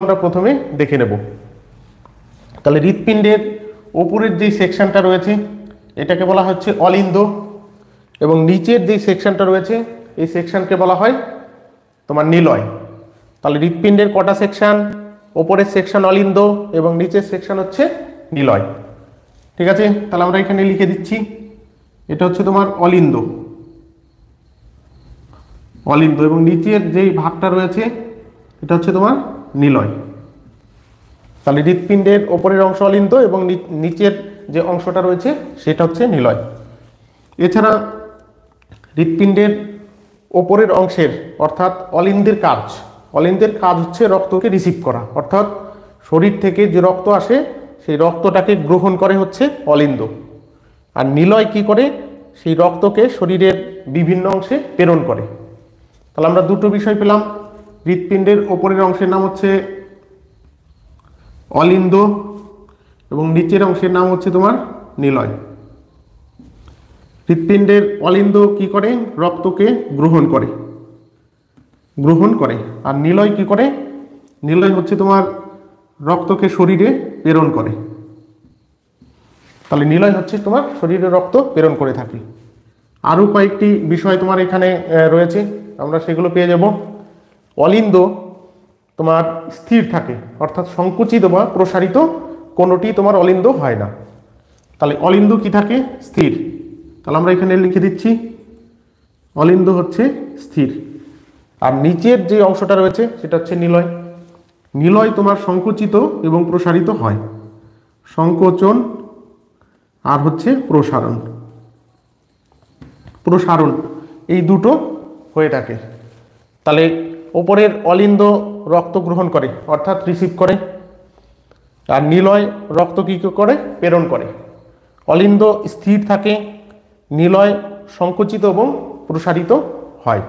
আমরা প্রথমে দেখে নেব। তাহলে হৃৎপিণ্ডের উপরের যে সেকশনটা রয়েছে এটাকে বলা হচ্ছে অলিন্দ, এবং নিচের যে সেকশনটা রয়েছে এই সেকশনকে বলা হয় তোমার নিলয়। তাহলে হৃৎপিণ্ডের কটা সেকশন? ওপরের সেকশন অলিন্দ এবং নিচের সেকশন হচ্ছে নিলয়। ঠিক আছে, তাহলে আমরা এখানে লিখে দিচ্ছি, এটা হচ্ছে তোমার অলিন্দ, অলিন্দ, এবং নিচের যেই ভাগটা রয়েছে এটা হচ্ছে তোমার নিলয়। তাহলে হৃৎপিণ্ডের ওপরের অংশ অলিন্দ এবং নিচের যে অংশটা রয়েছে সেটা হচ্ছে নিলয়। এছাড়া হৃৎপিণ্ডের ওপরের অংশের অর্থাৎ অলিন্দের কাজ হচ্ছে রক্তকে রিসিভ করা, অর্থাৎ শরীর থেকে যে রক্ত আসে সেই রক্তটাকে গ্রহণ করে হচ্ছে অলিন্দ। আর নিলয় কি করে? সেই রক্তকে শরীরের বিভিন্ন অংশে প্রেরণ করে। তাহলে আমরা দুটো বিষয় পেলাম, হৃৎপিণ্ডের ওপরের অংশের নাম হচ্ছে অলিন্দ এবং নিচের অংশের নাম হচ্ছে তোমার নিলয়। হৃৎপিণ্ডের অলিন্দ কি করে? রক্তকে গ্রহণ করে। আর নিলয় কি করে? নিলয় হচ্ছে তোমার রক্তকে শরীরে প্রেরণ করে। তাহলে নিলয় হচ্ছে তোমার শরীরে রক্ত প্রেরণ করে থাকে। আরও কয়েকটি বিষয় তোমার এখানে রয়েছে, আমরা সেগুলো পেয়ে যাব। অলিন্দ তোমার স্থির থাকে, অর্থাৎ সংকুচিত বা প্রসারিত কোনোটি তোমার অলিন্দ হয় না। তাহলে অলিন্দ কি থাকে? স্থির। তাহলে আমরা এখানে লিখে দিচ্ছি অলিন্দ হচ্ছে স্থির। আর নিচের যে অংশটা রয়েছে সেটা হচ্ছে নিলয়। নিলয় তোমার সংকুচিত এবং প্রসারিত হয়, সংকোচন আর হচ্ছে প্রসারণ এই দুটো হয়ে থাকে। তাহলে ওপরের অলিন্দ রক্ত গ্রহণ করে অর্থাৎ রিসিভ করে, আর নিলয় রক্ত কি করে? প্রেরণ করে। অলিন্দ স্থির থাকে, নিলয় সংকুচিত এবং প্রসারিত হয়।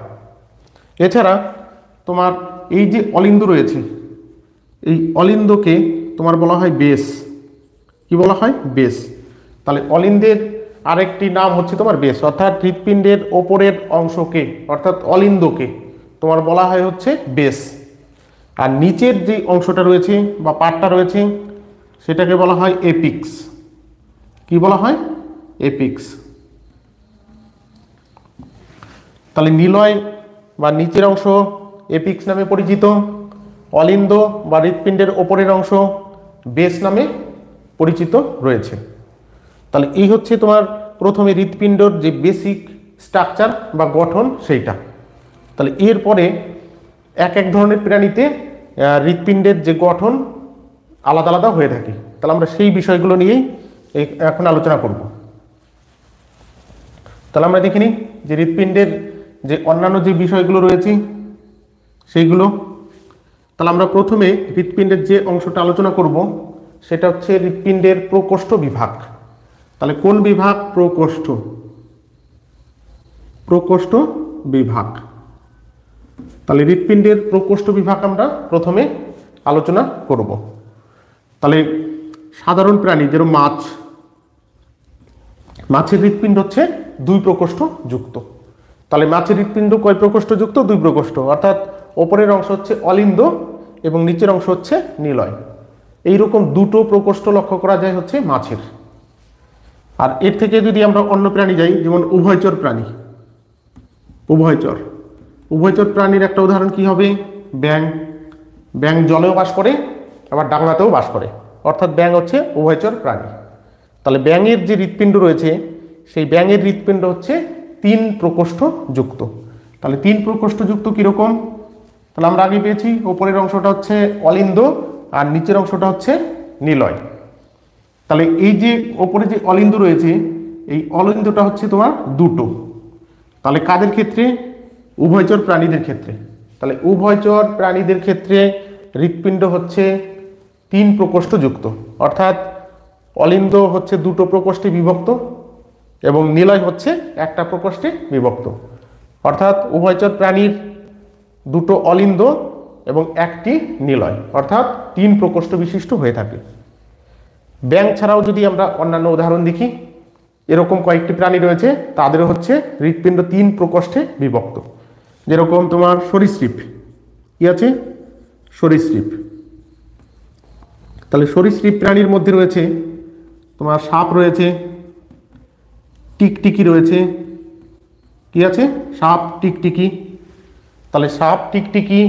এছাড়া তোমার এই যে অলিন্দ রয়েছে এই অলিন্দকে তোমার বলা হয় বেস। কি বলা হয়? বেস। তাহলে অলিন্দের আরেকটি নাম হচ্ছে তোমার বেস, অর্থাৎ হৃৎপিণ্ডের ওপরের অংশকে অর্থাৎ অলিন্দকে তোমার বলা হয় হচ্ছে বেস। আর নিচের যে অংশটা রয়েছে বা পার্টটা রয়েছে সেটাকে বলা হয় এপিক্স। কি বলা হয়? এপিক্স। তাহলে নিলয় বা নিচের অংশ এপিক্স নামে পরিচিত, অলিন্দ বা হৃৎপিণ্ডের ওপরের অংশ বেস নামে পরিচিত রয়েছে। তাহলে এই হচ্ছে তোমার প্রথমে হৃৎপিণ্ডর যে বেসিক স্ট্রাকচার বা গঠন সেইটা। তাহলে এরপরে এক এক ধরনের প্রাণীতে হৃৎপিণ্ডের যে গঠন আলাদা আলাদা হয়ে থাকে। তাহলে আমরা সেই বিষয়গুলো নিয়েই এখন আলোচনা করব। তাহলে আমরা দেখিনি যে হৃৎপিণ্ডের যে অন্যান্য যে বিষয়গুলো রয়েছে সেইগুলো। তাহলে আমরা প্রথমে হৃৎপিণ্ডের যে অংশটা আলোচনা করব সেটা হচ্ছে হৃৎপিণ্ডের প্রকোষ্ঠ বিভাগ। তাহলে কোন বিভাগ? প্রকোষ্ঠ বিভাগ। তাহলে হৃৎপিণ্ডের প্রকোষ্ঠ বিভাগ আমরা প্রথমে আলোচনা করব। তাহলে সাধারণ প্রাণী যেরকম মাছের হৃৎপিণ্ড হচ্ছে দুই প্রকোষ্ঠ যুক্ত। তাহলে মাছের হৃৎপিণ্ড কয় প্রকোষ্ঠ যুক্ত? দুই প্রকোষ্ঠ, অর্থাৎ ওপরের অংশ হচ্ছে অলিন্দ এবং নিচের অংশ হচ্ছে নিলয়। এইরকম দুটো প্রকোষ্ঠ লক্ষ্য করা যায় হচ্ছে মাছের। আর এর থেকে যদি আমরা অন্য প্রাণী যাই, যেমন উভয়চর প্রাণী, উভয়চর প্রাণীর একটা উদাহরণ কি হবে? ব্যাঙ জলেও বাস করে আবার ডাঙাতেও বাস করে, অর্থাৎ ব্যাঙ হচ্ছে উভয়চর প্রাণী। তাহলে ব্যাঙের যে হৃৎপিণ্ড রয়েছে সেই ব্যাঙের হৃৎপিণ্ড হচ্ছে তিন প্রকোষ্ঠ যুক্ত। তাহলে তিন প্রকোষ্ঠ যুক্ত কিরকম? তাহলে আমরা আগে পেয়েছি ওপরের অংশটা হচ্ছে অলিন্দ আর নিচের অংশটা হচ্ছে নিলয়। তাহলে এই যে ওপরে যে অলিন্দ রয়েছে এই অলিন্দটা হচ্ছে তোমার দুটো। তাহলে কাদের ক্ষেত্রে? উভয়চর প্রাণীদের ক্ষেত্রে। তাহলে উভয়চর প্রাণীদের ক্ষেত্রে হৃৎপিণ্ড হচ্ছে তিন প্রকোষ্ঠ যুক্ত, অর্থাৎ অলিন্দ হচ্ছে দুটো প্রকোষ্ঠে বিভক্ত এবং নিলয় হচ্ছে একটা প্রকোষ্ঠে বিভক্ত। অর্থাৎ উভয়চর প্রাণীর দুটো অলিন্দ এবং একটি নিলয়, অর্থাৎ তিন প্রকোষ্ঠ বিশিষ্ট হয়ে থাকে। ব্যাঙ ছাড়াও যদি আমরা অন্যান্য উদাহরণ দেখি, এরকম কয়েকটি প্রাণী রয়েছে তাদের হচ্ছে হৃৎপিণ্ড তিন প্রকোষ্ঠে বিভক্ত। যেরকম তোমার সরীসৃপ কি আছে? সরীসৃপ তাহলে সরীসৃপ প্রাণীর মধ্যে রয়েছে তোমার সাপ রয়েছে, টিকটিকি রয়েছে, কি আছে সাপ টিকটিকি। তাহলে সাপ টিকটিকি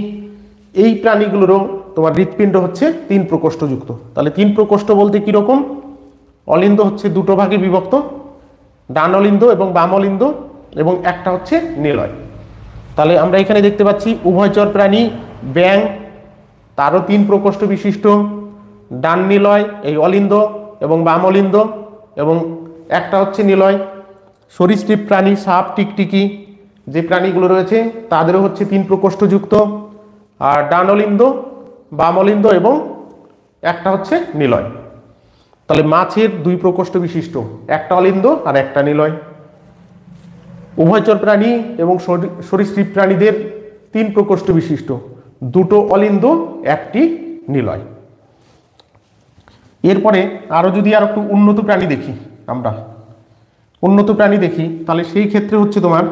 এই প্রাণীগুলোরও তোমার হৃৎপিণ্ড হচ্ছে 3 প্রকোষ্ঠযুক্ত। তাহলে 3 প্রকোষ্ঠ বলতে কিরকম, অলিন্দ হচ্ছে দুটো ভাগে বিভক্ত, ডান অলিন্দ এবং বাম অলিন্দ, এবং একটা হচ্ছে নিলয়। তাহলে আমরা এখানে দেখতে পাচ্ছি উভয়চর প্রাণী ব্যাং, তারও 3 প্রকোষ্ঠ বিশিষ্ট, ডান নিলয় এই অলিন্দ এবং বাম অলিন্দ, এবং একটা হচ্ছে নিলয়। সরীসৃপ প্রাণী সাপ টিকটিকি যে প্রাণীগুলো রয়েছে তাদেরও হচ্ছে 3 প্রকোষ্ঠযুক্ত, আর ডান অলিন্দ বাম অলিন্দ এবং একটা হচ্ছে নিলয়। তাহলে মাছের 2 প্রকোষ্ঠ বিশিষ্ট, একটা অলিন্দ আর একটা নিলয়। উভয়চর প্রাণী এবং সরীসৃপ প্রাণীদের 3 প্রকোষ্ঠ বিশিষ্ট, 2টো অলিন্দ একটি নিলয়। এরপরে আরো যদি আর একটু উন্নত প্রাণী দেখি, আমরা উন্নত প্রাণী দেখি তাহলে সেই ক্ষেত্রে হচ্ছে তোমার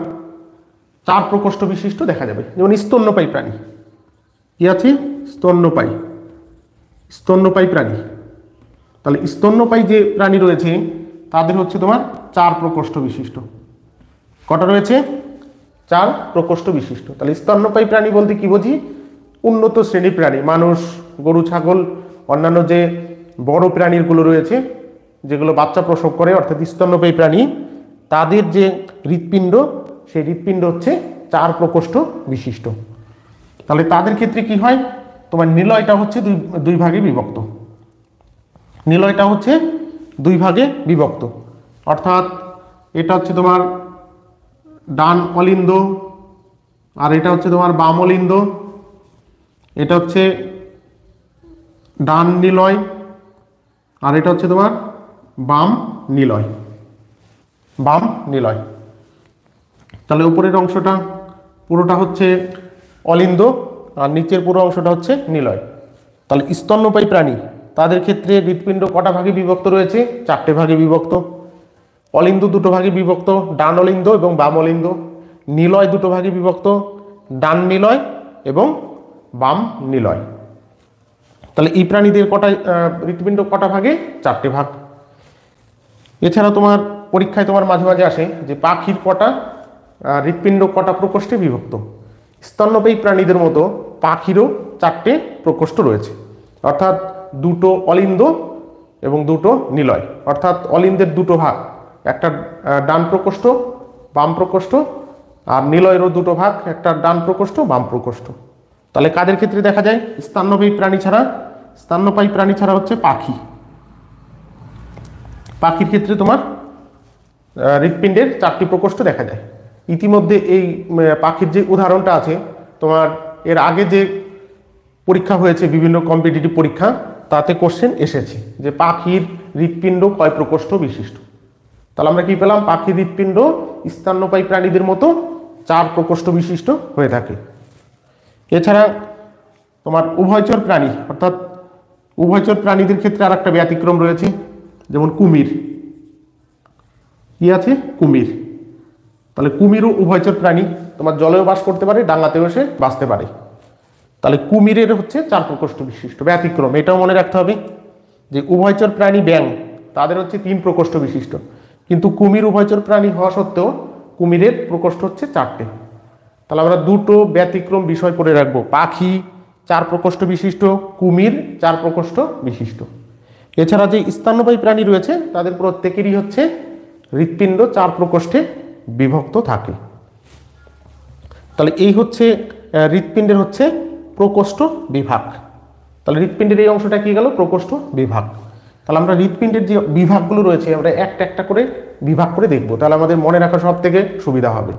4 প্রকোষ্ঠ বিশিষ্ট দেখা যাবে। যেমন স্তন্যপায়ী প্রাণী, কি আছে স্তন্যপায়ী, স্তন্যপায়ী প্রাণী। তাহলে স্তন্যপায়ী যে প্রাণী রয়েছে তাদের হচ্ছে তোমার 4 প্রকোষ্ঠ বিশিষ্ট। কটা রয়েছে? 4 প্রকোষ্ঠ বিশিষ্ট। তাহলে স্তন্যপায়ী প্রাণী বলতে কি বুঝি, উন্নত শ্রেণী প্রাণী, মানুষ, গরু, ছাগল, অন্যান্য যে বড় প্রাণীগুলো রয়েছে যেগুলো বাচ্চা প্রসব করে, অর্থাৎ স্তন্যপায়ী প্রাণী, তাদের যে হৃৎপিণ্ড সেই হৃৎপিণ্ড হচ্ছে 4 প্রকোষ্ঠ বিশিষ্ট। তাহলে তাদের ক্ষেত্রে কি হয়, তোমার নিলয়টা হচ্ছে দুই ভাগে বিভক্ত, নিলয়টা হচ্ছে 2 ভাগে বিভক্ত, অর্থাৎ এটা হচ্ছে তোমার ডান অলিন্দ আর এটা হচ্ছে তোমার বাম অলিন্দ, এটা হচ্ছে ডান নিলয় আর এটা হচ্ছে তোমার বাম নিলয়, বাম নিলয়। তাহলে উপরের অংশটা পুরোটা হচ্ছে অলিন্দ আর নিচের পুরো অংশটা হচ্ছে নিলয়। তাহলে স্তন্যপায়ী প্রাণী তাদের ক্ষেত্রে হৃৎপিণ্ড কটা ভাগে বিভক্ত রয়েছে? 4টে ভাগে বিভক্ত। অলিন্দ 2টো ভাগে বিভক্ত, ডান অলিন্দ এবং বাম অলিন্দ। নিলয় 2টো ভাগে বিভক্ত, ডান নিলয় এবং বাম নিলয়। তাহলে এই প্রাণীদের কটা হৃৎপিণ্ড কটা ভাগে? 4টে ভাগ। এছাড়া তোমার পরীক্ষায় তোমার মাঝে মাঝে আসে যে পাখির কটা হৃৎপিণ্ড কটা প্রকোষ্ঠে বিভক্ত। স্তন্যপায়ী প্রাণীদের মতো পাখিরও 4টে প্রকোষ্ঠ রয়েছে, অর্থাৎ 2টো অলিন্দ এবং 2টো নিলয়, অর্থাৎ অলিন্দের 2টো ভাগ, একটা ডান প্রকোষ্ঠ বাম প্রকোষ্ঠ, আর নিলয়েরও 2টো ভাগ, একটা ডান প্রকোষ্ঠ বাম প্রকোষ্ঠ। তাহলে কাদের ক্ষেত্রে দেখা যায়? স্তন্যপায়ী প্রাণী ছাড়া, স্তন্যপায়ী প্রাণী ছাড়া হচ্ছে পাখি, পাখির ক্ষেত্রে তোমার হৃৎপিণ্ডের 4টি প্রকোষ্ঠ দেখা যায়। ইতিমধ্যে এই পাখির যে উদাহরণটা আছে তোমার এর আগে যে পরীক্ষা হয়েছে বিভিন্ন কম্পিটিটিভ পরীক্ষা, তাতে কোশ্চেন এসেছে যে পাখির হৃৎপিণ্ড কয় প্রকোষ্ঠ বিশিষ্ট। তাহলে আমরা কি পেলাম? পাখির হৃৎপিণ্ড স্তন্যপায়ী প্রাণীদের মতো 4 প্রকোষ্ঠ বিশিষ্ট হয়ে থাকে। এছাড়া তোমার উভয়চর প্রাণী, অর্থাৎ উভয়চর প্রাণীদের ক্ষেত্রে আর একটা ব্যতিক্রম রয়েছে, যেমন কুমির, কি আছে কুমির। তাহলে কুমিরও উভয়চর প্রাণী, তোমার জলেও বাস করতে পারে, ডাঙাতেও এসে বাঁচতে পারে। তাহলে কুমিরের হচ্ছে 4 প্রকোষ্ঠ বিশিষ্ট, ব্যতিক্রম। এটাও মনে রাখতে হবে যে উভয়চর প্রাণী ব্যাং তাদের হচ্ছে 3 প্রকোষ্ঠ বিশিষ্ট, কিন্তু কুমির উভয়চর প্রাণী হওয়া সত্ত্বেও কুমিরের প্রকোষ্ঠ হচ্ছে 4টে। তাহলে আমরা 2টো ব্যতিক্রম বিষয় পড়ে রাখবো, পাখি 4 প্রকোষ্ঠ বিশিষ্ট, কুমির 4 প্রকোষ্ঠ বিশিষ্ট। এছাড়া যে স্তন্যপায়ী প্রাণী রয়েছে তাদের প্রত্যেকেরই হচ্ছে হৃৎপিণ্ড 4 প্রকোষ্ঠে বিভক্ত থাকে। তাহলে এই হচ্ছে হৃৎপিণ্ডের হচ্ছে প্রকোষ্ঠ বিভাগ। তাহলে হৃৎপিণ্ডের এই অংশটা কি গেল? প্রকোষ্ঠ বিভাগ। তাহলে আমরা হৃৎপিণ্ডের যে বিভাগগুলো রয়েছে আমরা একটা একটা করে বিভাগ করে দেখব, তাহলে আমাদের মনে রাখা সব থেকে সুবিধা হবে।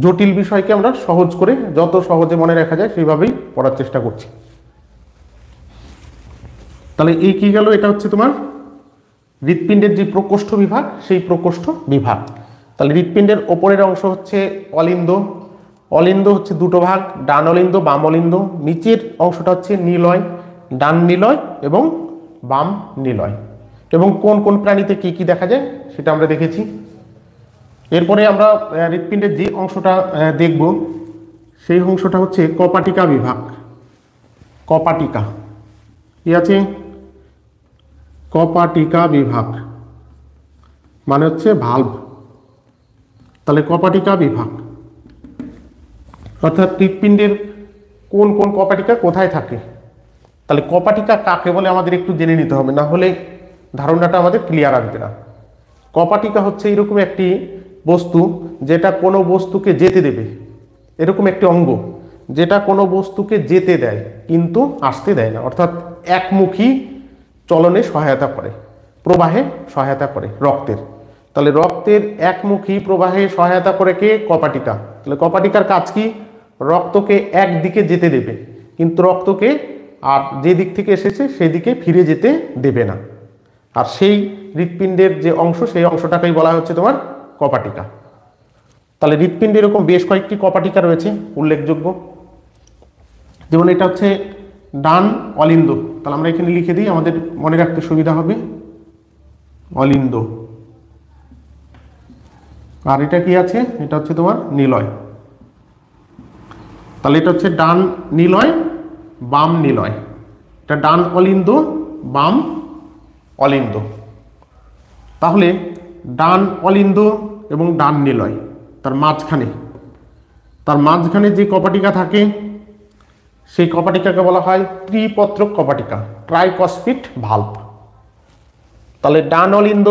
জটিল বিষয়কে আমরা সহজ করে যত সহজে মনে রাখা যায় সেইভাবেই পড়ার চেষ্টা করছি। তাহলে এই কি গেল? এটা হচ্ছে তোমার হৃৎপিণ্ডের যে প্রকোষ্ঠ বিভাগ, সেই প্রকোষ্ঠ বিভাগ। তাহলে হৃৎপিণ্ডের ওপরের অংশ হচ্ছে অলিন্দ, অলিন্দ হচ্ছে 2টো ভাগ, ডান অলিন্দ বাম অলিন্দ। নিচের অংশটা হচ্ছে নিলয়, ডান নিলয় এবং বাম নিলয়। এবং কোন কোন প্রাণীতে কি কি দেখা যায় সেটা আমরা দেখেছি। এরপরে আমরা হৃৎপিণ্ডের যে অংশটা দেখব সেই অংশটা হচ্ছে কপাটিকা বিভাগ। কপাটিকা কি আছে? কপাটিকা বিভাগ মানে হচ্ছে ভালভ। তাহলে কপাটিকা বিভাগ অর্থাৎ হৃৎপিণ্ডের কোন কোন কপাটিকা কোথায় থাকে। তাহলে কপাটিকা কাকে বলে আমাদের একটু জেনে নিতে হবে, না হলে ধারণাটা আমাদের ক্লিয়ার আসবে না। কপাটিকা হচ্ছে এরকম একটি বস্তু যেটা কোনো বস্তুকে যেতে দেবে, এরকম একটি অঙ্গ যেটা কোনো বস্তুকে যেতে দেয় কিন্তু আসতে দেয় না, অর্থাৎ একমুখী চলনে সহায়তা করে, প্রবাহে সহায়তা করে রক্তের। তাহলে রক্তের একমুখী প্রবাহে সহায়তা করে কে? কপাটিকা। তাহলে কপাটিকার কাজ কি? রক্তকে একদিকে যেতে দেবে কিন্তু রক্তকে আর যে দিক থেকে এসেছে সেই দিকে ফিরে যেতে দেবে না। আর সেই হৃৎপিণ্ডের যে অংশ সেই অংশটাকেই বলা হচ্ছে তোমার কপাটিকা। তাহলে হৃৎপিণ্ডে এরকম বেশ কয়েকটি কপাটিকা রয়েছে উল্লেখযোগ্য, যেমন এটা হচ্ছে ডান অলিন্দ। তাহলে আমরা এখানে লিখে দিই, আমাদের মনে রাখতে সুবিধা হবে, অলিন্দ। আর এটা কি আছে? এটা হচ্ছে তোমার নিলয়। তাহলে এটা হচ্ছে ডান নিলয়, বাম নিলয়। এটা ডান অলিন্দ, বাম অলিন্দ। তাহলে ডান অলিন্দ এবং ডান নিলয় তার মাঝখানে যে কপাটিকা থাকে সেই কপাটিকাকে বলা হয় ত্রিপত্রক কপাটিকা, ট্রাইকসপিড ভালভ। তাহলে ডান অলিন্দ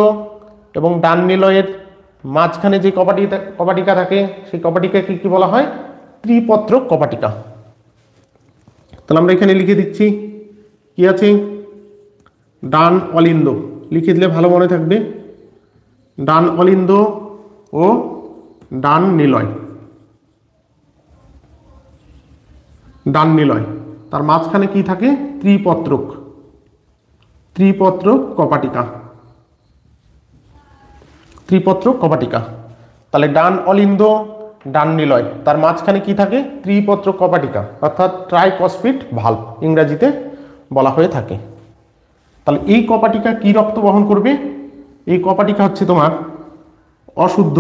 এবং ডান নিলয়ের মাঝখানে যে কপাটিকা থাকে সেই কপাটিকাকে কি বলা হয়? ত্রিপত্রক কপাটিকা। তাহলে আমরা এখানে লিখে দিচ্ছি কি আছে? ডান অলিন্দ লিখে দিলে ভালো মনে থাকবে, ডান অলিন্দ ও ডান নিলয়। ডান নিলয় তার মাঝখানে কি থাকে? ত্রিপত্রক কপাটিকা, ত্রিপত্রক কপাটিকা। তাহলে ডান অলিন্দ ডান নিলয় তার মাঝখানে কি থাকে? ত্রিপত্রক কপাটিকা, অর্থাৎ ট্রাইকসপিড ভালভ ইংরেজিতে বলা হয়ে থাকে। তাহলে এই কপাটিকা কি রক্ত বহন করবে? এই কপাটিকা হচ্ছে তোমার অশুদ্ধ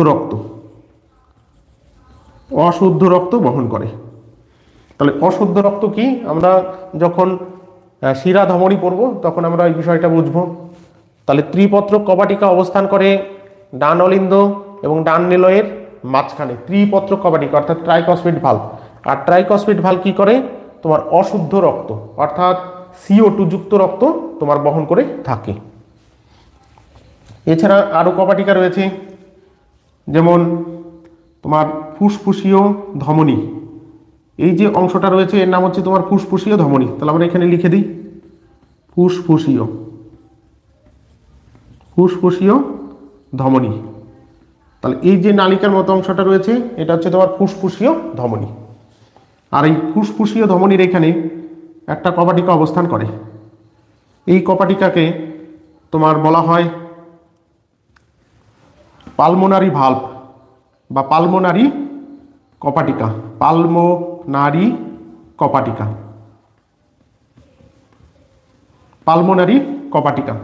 রক্ত বহন করে। তাহলে অশুদ্ধ রক্ত কি? আমরা যখন শিরা ধমনী পড়ব তখন আমরা এই বিষয়টা বুঝবো। তাহলে ত্রিপত্রক কপাটিকা অবস্থান করে ডান অলিন্দ এবং ডান নিলয়ের মাঝখানে, ত্রিপত্রক কপাটিকা অর্থাৎ ট্রাইকসপিড ভালভ। আর ট্রাইকসপিড ভালভ কি করে? তোমার অশুদ্ধ রক্ত অর্থাৎ CO2 যুক্ত রক্ত তোমার বহন করে থাকে। এছাড়া আরো কপাটিকা রয়েছে, যেমন তোমার ফুসফুসীয় ধমনী। এই যে অংশটা রয়েছে এর নাম হচ্ছে তোমার ফুসফুসীয় ধমনী। তাহলে আমরা এখানে লিখে দিই ফুসফুসীয় ধমনী। তাহলে এই যে নালিকার মতো অংশটা রয়েছে এটা হচ্ছে তোমার ফুসফুসীয় ধমনী। আর এই ফুসফুসীয় ধমনীর এখানে একটা কপাটিকা অবস্থান করে। এই কপাটিকাকে তোমার বলা হয় পালমোনারি ভালভ বা পালমোনারি কপাটিকা। পালমোনারি কপাটিকা।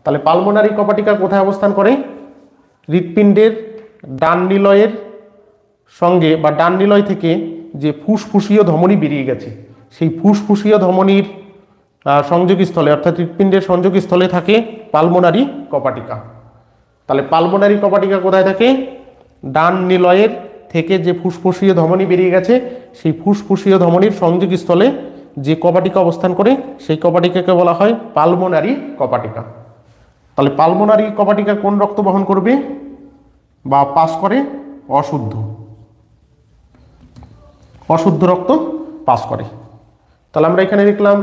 তাহলে পালমোনারি কপাটিকা কোথায় অবস্থান করে? হৃৎপিণ্ডের ডান নিলয়ের সঙ্গে বা ডান নিলয় থেকে যে ফুসফুসীয় ধমনী বেরিয়ে গেছে সেই ফুসফুসীয় ধমনীর সংযোগস্থলে অর্থাৎ হৃৎপিণ্ডের সংযোগস্থলে থাকে পালমোনারি কপাটিকা। তাহলে পালমোনারি কপাটিকা কোথায় থাকে? ডান নিলয়ের থেকে যে ফুসফুসীয় ধমনী বেরিয়ে গেছে সেই ফুসফুসীয় ধমনীর সংযোগস্থলে যে কপাটিকা অবস্থান করে সেই কপাটিকাকে বলা হয় পালমোনারি কপাটিকা। তাহলে পালমোনারি কপাটিকা কোন রক্ত বহন করবে বা পাস করে? অশুদ্ধ রক্ত পাস করে। তাহলে আমরা এখানে দেখলাম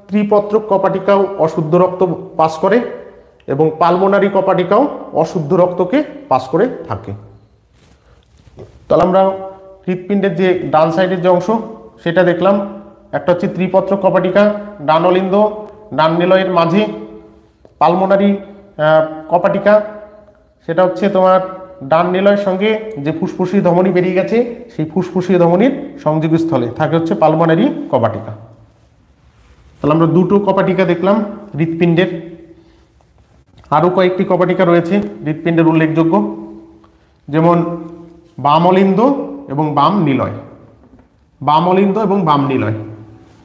ত্রিপত্রক কপাটিকাও অশুদ্ধ রক্ত পাস করে এবং পালমোনারি কপাটিকাও অশুদ্ধ রক্তকে পাস করে থাকে। তাহলে আমরা হৃৎপিণ্ডের যে ডান সাইডের যে অংশ সেটা দেখলাম। একটা হচ্ছে ত্রিপত্রক কপাটিকা, ডান অলিন্দ ডান নিলয়ের মাঝে পালমোনারি কপাটিকা, সেটা হচ্ছে তোমার ডান নিলয়ের সঙ্গে যে ফুসফুসীয় ধমনী বেরিয়ে গেছে সেই ফুসফুসীয় ধমনীর সংযোগস্থলে থাকে হচ্ছে পালমোনারি কপাটিকা। তাহলে আমরা দুটো কপাটিকা দেখলাম হৃৎপিণ্ডের। আরও কয়েকটি কপাটিকা রয়েছে হৃৎপিণ্ডের উল্লেখযোগ্য, যেমন বাম অলিন্দ এবং বাম নিলয়।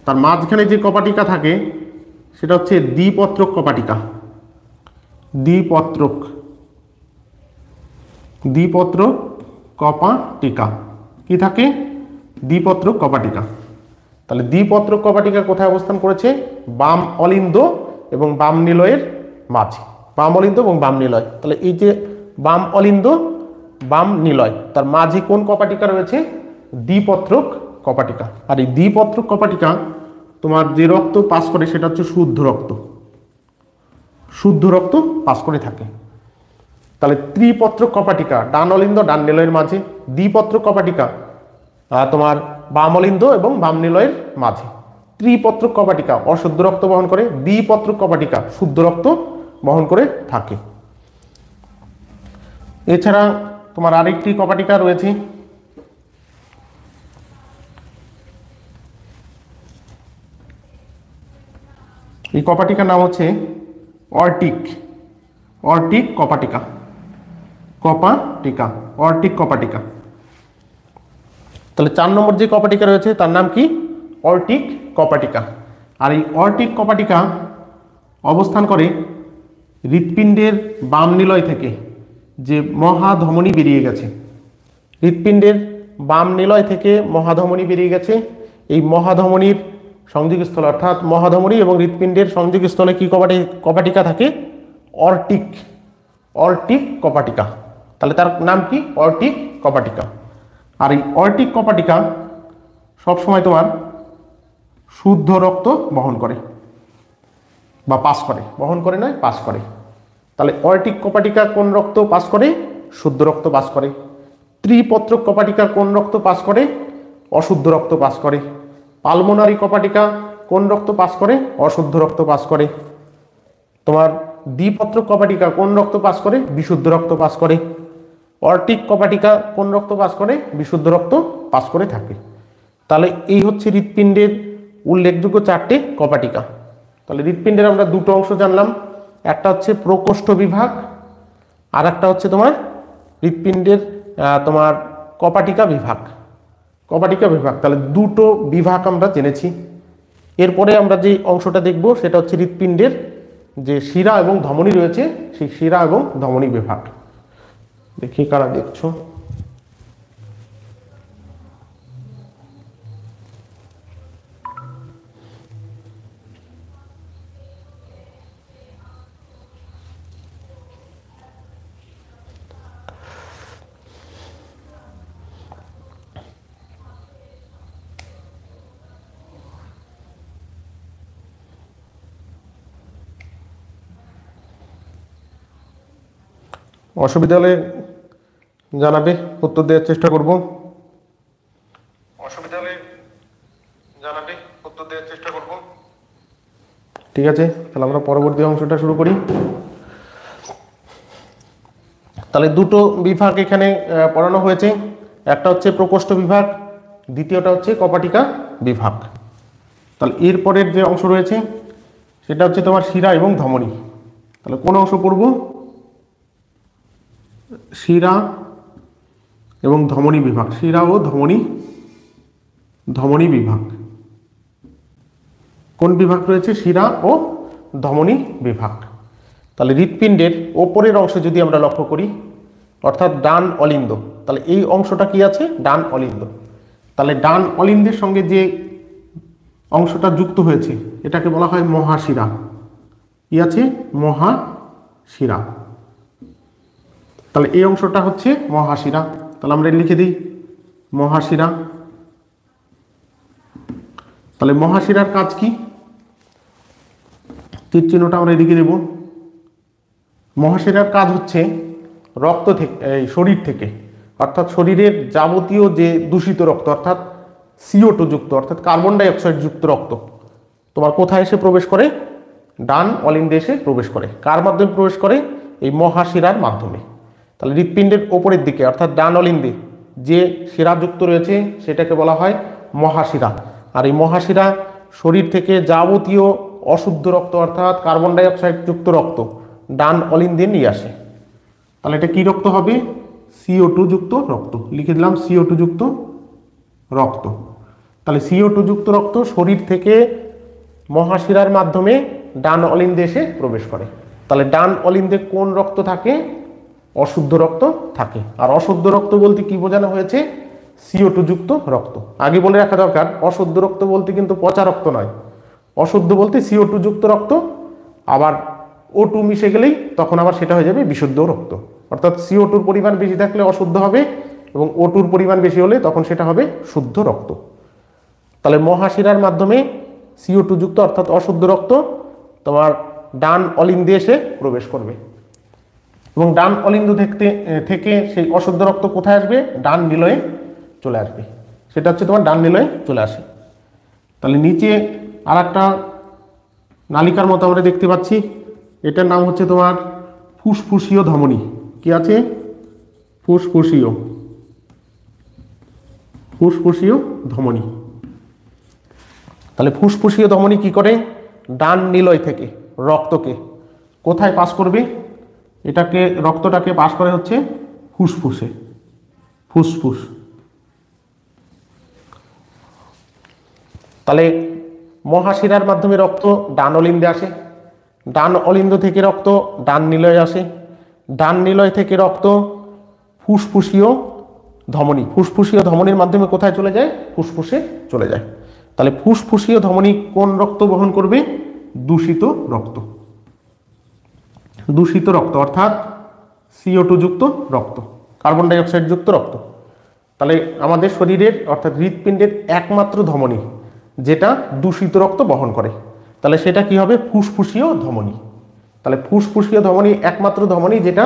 তার মাঝখানে যে কপাটিকা থাকে সেটা হচ্ছে দ্বিপত্রক কপাটিকা। দ্বিপত্রক, দ্বিপত্রক কপাটিকা কি থাকে? দ্বিপত্রক কপাটিকা। তাহলে দ্বিপত্রক কপাটিকা কোথায় অবস্থান করেছে? বাম অলিন্দ এবং বাম নিলয়ের মাঝে। বাম অলিন্দ এবং বাম নিলয়, তাহলে এই যে বাম অলিন্দ বাম নিলয় তার মাঝে কোন কপাটিকা রয়েছে? দ্বিপত্রক কপাটিকা। আর এই দ্বিপত্রক কপাটিকা তোমার যে রক্ত পাস করে সেটা হচ্ছে শুদ্ধ রক্ত, শুদ্ধ রক্ত পাস করে থাকে। তাহলে ত্রিপত্রক কপাটিকা ডান অলিন্দ ডান নিলয়ের মাঝে, দ্বিপত্রক কপাটিকা তোমার বাম অলিন্দ এবং বাম নিলয়ের মাঝে। ত্রিপত্রক কপাটিকা অশুদ্ধ রক্ত বহন করে, দ্বিপত্রক কপাটিকা শুদ্ধ রক্ত বহন করে থাকে। এছাড়া তোমার আরেকটি কপাটিকা রয়েছে, এই কপাটিকার নাম হচ্ছে অর্টিক, অর্টিক কপাটিকা, কপাটিকা অর্টিক কপাটিকা। তাহলে 4 নম্বর যে কপাটিকা রয়েছে তার নাম কি? অর্টিক কপাটিকা। আর এই অর্টিক কপাটিকা অবস্থান করে হৃৎপিণ্ডের বাম নিলয় থেকে যে মহাধমনী বেরিয়ে গেছে, হৃৎপিণ্ডের বাম নিলয় থেকে মহাধমনী বেরিয়ে গেছে, এই মহাধমনীর সংযোগস্থল অর্থাৎ মহাধমনী এবং হৃৎপিণ্ডের সংযোগস্থলে কি কপাটিকা থাকে? অর্টিক, অর্টিক কপাটিকা। তাহলে তার নাম কি? অর্টিক কপাটিকা। আর এই অর্টিক কপাটিকা সবসময় তোমার শুদ্ধ রক্ত বহন করে বা পাস করে, বহন করে নয় পাস করে। তাহলে অর্টিক কপাটিকা কোন রক্ত পাস করে? শুদ্ধ রক্ত পাস করে। ত্রিপত্রক কপাটিকা কোন রক্ত পাস করে? অশুদ্ধ রক্ত পাস করে। পালমোনারি কপাটিকা কোন রক্ত পাস করে? অশুদ্ধ রক্ত পাস করে। তোমার দ্বিপত্রক কপাটিকা কোন রক্ত পাস করে? বিশুদ্ধ রক্ত পাস করে। অর্টিক কপাটিকা কোন রক্ত পাস করে? বিশুদ্ধ রক্ত পাস করে থাকে। তাহলে এই হচ্ছে হৃৎপিণ্ডের উল্লেখযোগ্য 4টে কপাটিকা। তাহলে হৃৎপিণ্ডের আমরা দুটো অংশ জানলাম, একটা হচ্ছে প্রকোষ্ঠ বিভাগ আর একটা হচ্ছে তোমার হৃৎপিণ্ডের তোমার কপাটিকা বিভাগ, কপাটিকা বিভাগ। তাহলে দুটো বিভাগ আমরা জেনেছি। এরপরে আমরা যে অংশটা দেখব সেটা হচ্ছে হৃৎপিণ্ডের যে শিরা এবং ধমনী রয়েছে সেই শিরা এবং ধমনী বিভাগ। দেখি কারা দেখছো। অসুবিধা হলে জানাবে, উত্তর দেওয়ার চেষ্টা করব। অসুবিধা হলে জানাবে, উত্তর দেওয়ার চেষ্টা করব। ঠিক আছে, তাহলে আমরা পরবর্তী অংশটা শুরু করি। তাহলে দুটো বিভাগ এখানে পড়ানো হয়েছে, একটা হচ্ছে প্রকোষ্ঠ বিভাগ, দ্বিতীয়টা হচ্ছে কপাটিকা বিভাগ। তাহলে এরপরের যে অংশ রয়েছে সেটা হচ্ছে তোমার শিরা এবং ধমনী। তাহলে কোন অংশ পড়ব? শিরা এবং ধমনী বিভাগ, শিরা ও ধমনী, ধমনী বিভাগ। কোন বিভাগ রয়েছে? শিরা ও ধমনী বিভাগ। তাহলে হৃৎপিণ্ডের ওপরের অংশে যদি আমরা লক্ষ্য করি অর্থাৎ ডান অলিন্দ, তাহলে এই অংশটা কি আছে? ডান অলিন্দ। তাহলে ডান অলিন্দের সঙ্গে যে অংশটা যুক্ত হয়েছে এটাকে বলা হয় মহাশিরা। কি আছে? মহাশিরা। তাহলে এই অংশটা হচ্ছে মহাশিরা। তাহলে আমরা লিখে দিই মহাশিরা। তাহলে মহাশিরার কাজ কি? তীর চিহ্নটা আমরা এদিকে দেব। মহাশিরার কাজ হচ্ছে রক্ত থেকে, এই শরীর থেকে অর্থাৎ শরীরের যাবতীয় যে দূষিত রক্ত অর্থাৎ CO2 যুক্ত অর্থাৎ কার্বন ডাই অক্সাইড যুক্ত রক্ত তোমার কোথায় এসে প্রবেশ করে? ডান অলিন্দে এসে প্রবেশ করে। কার মাধ্যমে প্রবেশ করে? এই মহাশিরার মাধ্যমে। তাহলে হৃৎপিণ্ডের ওপরের দিকে অর্থাৎ ডান অলিন্দে যে শিরা যুক্ত রয়েছে সেটাকে বলা হয় মহাশিরা। আর এই মহাশিরা শরীর থেকে যাবতীয় অশুদ্ধ রক্ত অর্থাৎ কার্বন ডাই অক্সাইড যুক্ত রক্ত ডান অলিন্দে নিয়ে আসে। তাহলে এটা কি রক্ত হবে? CO2 যুক্ত রক্ত। লিখে দিলাম CO2 যুক্ত রক্ত। তাহলে CO2 যুক্ত রক্ত শরীর থেকে মহাশিরার মাধ্যমে ডান অলিন্দে এসে প্রবেশ করে। তাহলে ডান অলিন্দে কোন রক্ত থাকে? অশুদ্ধ রক্ত থাকে। আর অশুদ্ধ রক্ত বলতে কি বোঝানো হয়েছে? CO2 যুক্ত রক্ত। আগে বলে রাখা দরকার, অশুদ্ধ রক্ত বলতে কিন্তু পচা রক্ত নয়, অশুদ্ধ বলতে CO2 যুক্ত রক্ত। আবার O2 মিশে গেলেই তখন আবার সেটা হয়ে যাবে বিশুদ্ধ রক্ত। অর্থাৎ CO2 পরিমাণ বেশি থাকলে অশুদ্ধ হবে এবং O2 পরিমাণ বেশি হলে তখন সেটা হবে শুদ্ধ রক্ত। তাহলে মহাশিরার মাধ্যমে CO2 যুক্ত অর্থাৎ অশুদ্ধ রক্ত তোমার ডান অলিন্দে এসে প্রবেশ করবে এবং ডান অলিন্দ থেকে সেই অশুদ্ধ রক্ত কোথায় আসবে? ডান নিলয়ে চলে আসবে। সেটা হচ্ছে তোমার ডান নিলয়ে চলে আসে। তাহলে নিচে আর একটা নালিকার মতো আমরা দেখতে পাচ্ছি, এটার নাম হচ্ছে তোমার ফুসফুসীয় ধমনী। কি আছে? ফুসফুসীয় ধমনী। তাহলে ফুসফুসীয় ধমনী কি করে? ডান নিলয় থেকে রক্তকে কোথায় পাস করবে? এটাকে রক্তটাকে পাস করে হচ্ছে ফুসফুসে, ফুসফুস। তাহলে মহাশিরার মাধ্যমে রক্ত ডান অলিন্দে আসে, ডান অলিন্দ থেকে রক্ত ডান নিলয়ে আসে, ডান নিলয় থেকে রক্ত ফুসফুসীয় ধমনী, ফুসফুসীয় ধমনীর মাধ্যমে কোথায় চলে যায়? ফুসফুসে চলে যায়। তাহলে ফুসফুসীয় ধমনী কোন রক্ত বহন করবে? দূষিত রক্ত, দূষিত রক্ত অর্থাৎ CO2 যুক্ত রক্ত, কার্বন ডাইঅক্সাইড যুক্ত রক্ত। তাহলে আমাদের শরীরের অর্থাৎ হৃৎপিণ্ডের একমাত্র ধমনী যেটা দূষিত রক্ত বহন করে, তাহলে সেটা কি হবে? ফুসফুসীয় ধমনী। তাহলে ফুসফুসীয় ধমনী একমাত্র ধমনী যেটা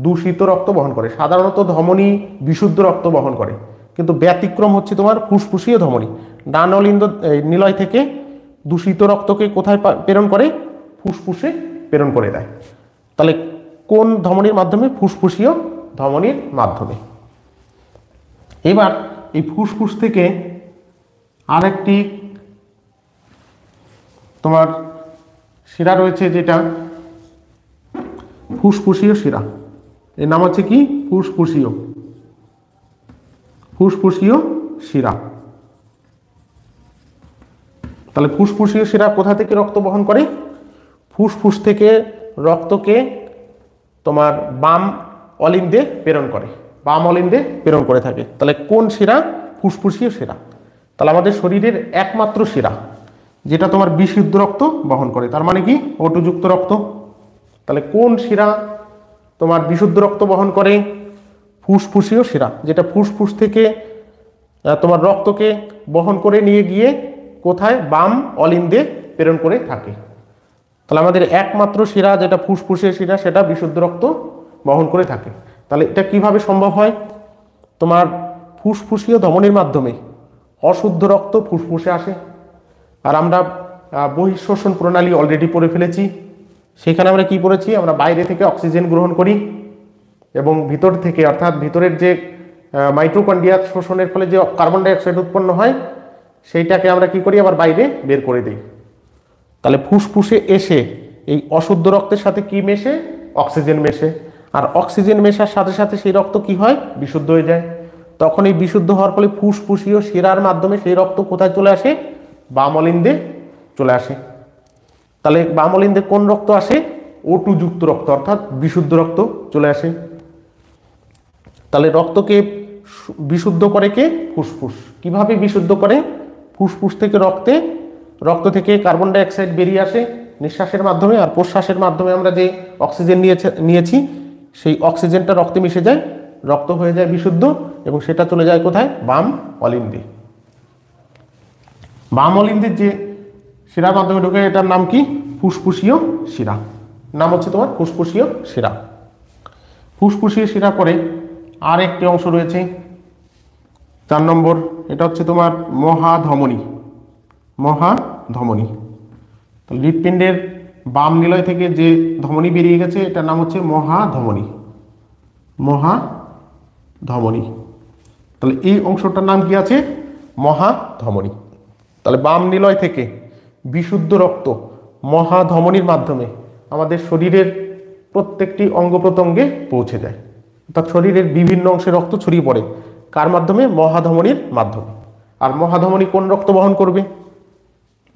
দূষিত রক্ত বহন করে। সাধারণত ধমনী বিশুদ্ধ রক্ত বহন করে, কিন্তু ব্যতিক্রম হচ্ছে তোমার ফুসফুসীয় ধমনী। ডান অলিন্দ নিলয় থেকে দূষিত রক্তকে কোথায় প্রেরণ করে? ফুসফুসে প্রেরণ করে দেয়। তাহলে কোন ধমনীর মাধ্যমে? ফুসফুসীয় ধমনীর মাধ্যমে। এবার এই ফুসফুস থেকে আরেকটি তোমার শিরা রয়েছে যেটা ফুসফুসীয় শিরা। এর নাম হচ্ছে কি? ফুসফুসীয় শিরা। তাহলে ফুসফুসীয় শিরা কোথা থেকে রক্ত বহন করে? ফুসফুস থেকে রক্তকে তোমার বাম অলিন্দে প্রেরণ করে, বাম অলিন্দে প্রেরণ করে থাকে। তাহলে কোন শিরা? ফুসফুসীয় শিরা। তাহলে আমাদের শরীরের একমাত্র শিরা যেটা তোমার বিশুদ্ধ রক্ত বহন করে, তার মানে কি? O2 যুক্ত রক্ত। তাহলে কোন শিরা তোমার বিশুদ্ধ রক্ত বহন করে? ফুসফুসীয় শিরা, যেটা ফুসফুস থেকে তোমার রক্তকে বহন করে নিয়ে গিয়ে কোথায়? বাম অলিন্দে প্রেরণ করে থাকে। তাহলে আমাদের একমাত্র শিরা যেটা ফুসফুসের শিরা সেটা বিশুদ্ধ রক্ত বহন করে থাকে। তাহলে এটা কিভাবে সম্ভব হয়? তোমার ফুসফুসীয় ধমনীর মাধ্যমে অশুদ্ধ রক্ত ফুসফুসে আসে। আর আমরা বহিঃশ্বসন প্রণালী অলরেডি পড়ে ফেলেছি। সেখানে আমরা কি পড়েছি? আমরা বাইরে থেকে অক্সিজেন গ্রহণ করি এবং ভিতর থেকে অর্থাৎ ভিতরের যে মাইটোকন্ড্রিয়া শোষণের ফলে যে কার্বন ডাইঅক্সাইড উৎপন্ন হয় সেইটাকে আমরা কি করি? আবার বাইরে বের করে দিই। তাহলে ফুসফুসে এসে এই অশুদ্ধ রক্তের সাথে কি মেশে? অক্সিজেন মেশে। আর অক্সিজেন মেশার সাথে সাথে সেই রক্ত কি হয়? বিশুদ্ধ হয়ে যায়। তখন এই বিশুদ্ধ হওয়ার ফলে ফুসফুসীয় শিরার মাধ্যমে সেই রক্ত কোথায় চলে আসে? বাম অলিন্দে চলে আসে। তাহলে বাম অলিন্দে কোন রক্ত আসে? O2 যুক্ত রক্ত অর্থাৎ বিশুদ্ধ রক্ত চলে আসে। তাহলে রক্তকে বিশুদ্ধ করে কে? ফুসফুস। কিভাবে বিশুদ্ধ করে? ফুসফুস থেকে রক্ত থেকে কার্বন ডাইঅক্সাইড বেরিয়ে আসে নিঃশ্বাসের মাধ্যমে, আর প্রশ্বাসের মাধ্যমে আমরা যে অক্সিজেন নিয়েছি সেই অক্সিজেনটা রক্তে মিশে যায়, রক্ত হয়ে যায় বিশুদ্ধ এবং সেটা চলে যায় কোথায়? বাম অলিন্দে। বাম অলিন্দের যে শিরার মাধ্যমে ঢুকে এটার নাম কি? ফুসফুসীয় শিরা। নাম হচ্ছে তোমার ফুসফুসীয় শিরা। ফুসফুসীয় শিরা পরে আর একটি অংশ রয়েছে 4 নম্বর, এটা হচ্ছে তোমার মহাধমনী। মহাধমনী তাহলে হৃৎপিণ্ডের বাম নিলয় থেকে যে ধমনী বেরিয়ে গেছে এটার নাম হচ্ছে মহাধমনী। মহাধমনী তাহলে এই অংশটার নাম কি আছে? মহাধমনী। তাহলে বাম নিলয় থেকে বিশুদ্ধ রক্ত মহাধমনীর মাধ্যমে আমাদের শরীরের প্রত্যেকটি অঙ্গ প্রত্যঙ্গে পৌঁছে যায়, অর্থাৎ শরীরের বিভিন্ন অংশে রক্ত ছড়িয়ে পড়ে। কার মাধ্যমে? মহাধমনীর মাধ্যমে। আর মহাধমনী কোন রক্ত বহন করবে?